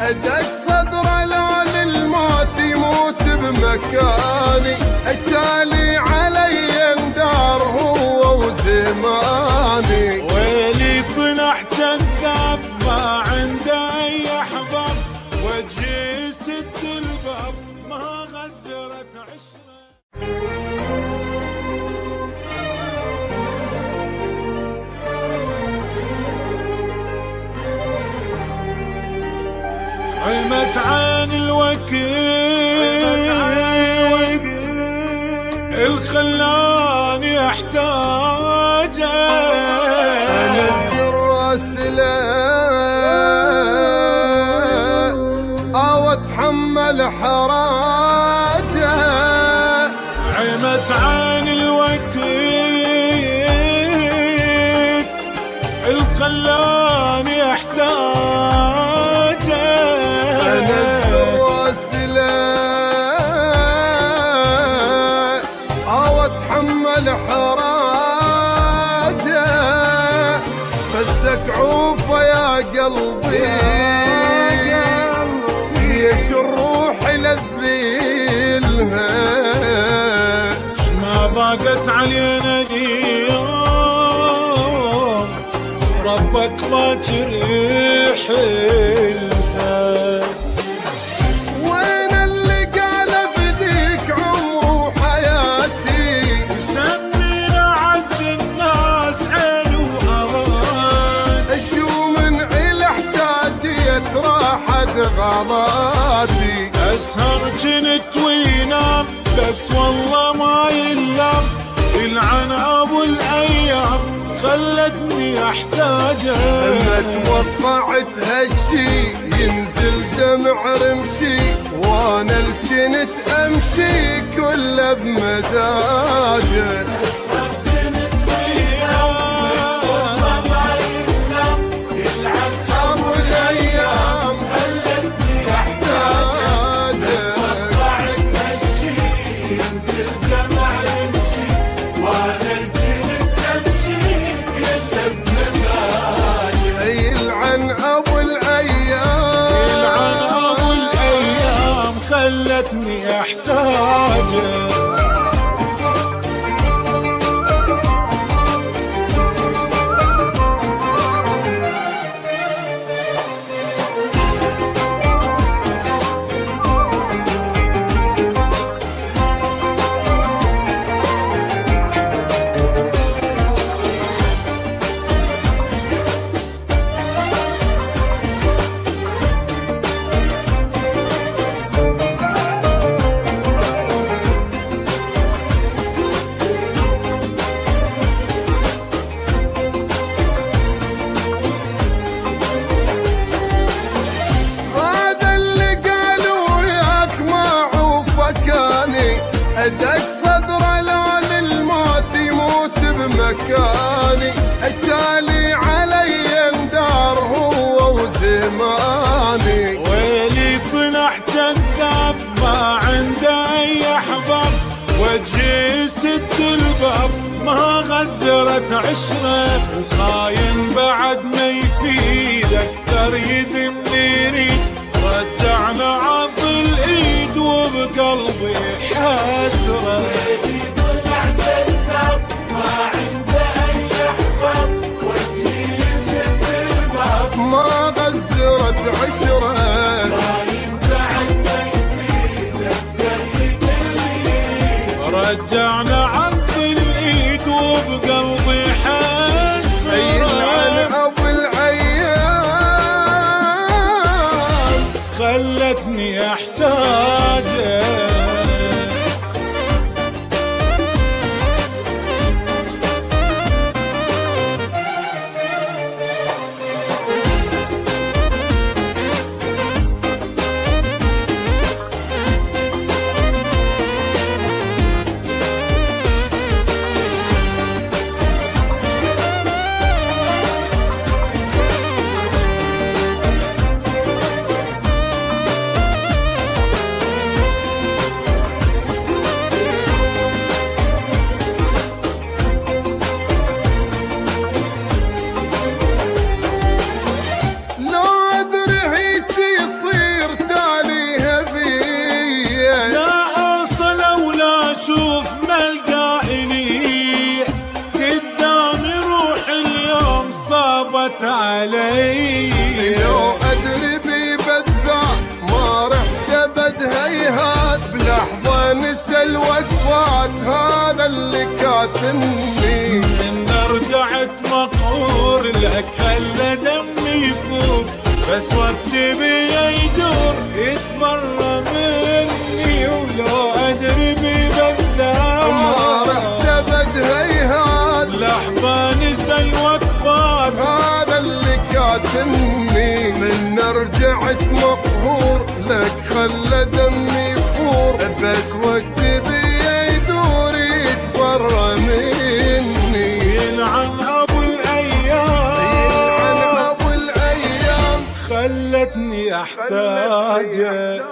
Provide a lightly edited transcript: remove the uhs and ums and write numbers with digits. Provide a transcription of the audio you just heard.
ادق صدره لا للموت يموت بمكاني، التالي علي اندار هو وزماني. ويلي طلع كذاب ما عنده اي احباب، وجهي سد الباب ما غزرت عشره. عمت عن الوكيد الخلاني احتاجه، انزل راسله او اتحمل حراجه. عمت عن الوكيد الخلاني احتاجه، انزل راسله او اتحمل حراجه. فسك عوفه يا قلبي ليش الروح لذيلها. ما ضاقت علينا اليوم ربك باكر يحلها. وين اللي قال بديك عمره وحياتي، يسمينا عز الناس عين وأمان. شو من عيل احتاجيت راحت غلاتي. أسهر جنت وينام بس والله ما يلام، يلعن أبو الأيام خلتني أحتاجه. اما توقعت هالشي ينزل دمع رمشي، وانا الجنت امشي كله بمزاجه. ابو الايام خلتني احتاجه. يلعن ابو الايام، يلعن أبو الأيام خلتني أحتاجه. ادق صدره لا للموت يموت بمكاني، التالي علي اندار هو وزماني. ويلي طلع كذاب ما عنده اي احباب، وجهي سد الباب ما غزرت عشره. وخاين بعد ما يفيد اكثر يذم يريد، رجعنا عض الايد وبقلبي حسره. ويلي طلع كذاب ما عنده اي احباب، وجهي سد الباب ما غزرت عشره. رجعنا عض الايد وبقلبي حسره. يلعن ابو الايام خلتني احتاجه. فات علي. لو أدري بي بالذات ما رحت أبد هيهات، بلحظة نسى الوقفات هذا اللي كاتمني. إن رجعت مقهور لك خلى دمي يفور، بس وقتي بيا يدور يتبرى مني. ولو أدري بي بالذات ما رحت أبد هيهات، لحظة نسى الوقفات هذا اللي كاتمني. من رجعت مقهور لك خلى دمي يفور، بس وقتي بيا يدور يتبرى مني. يلعن أبو الأيام، يلعن أبو الأيام خلتني أحتاجك.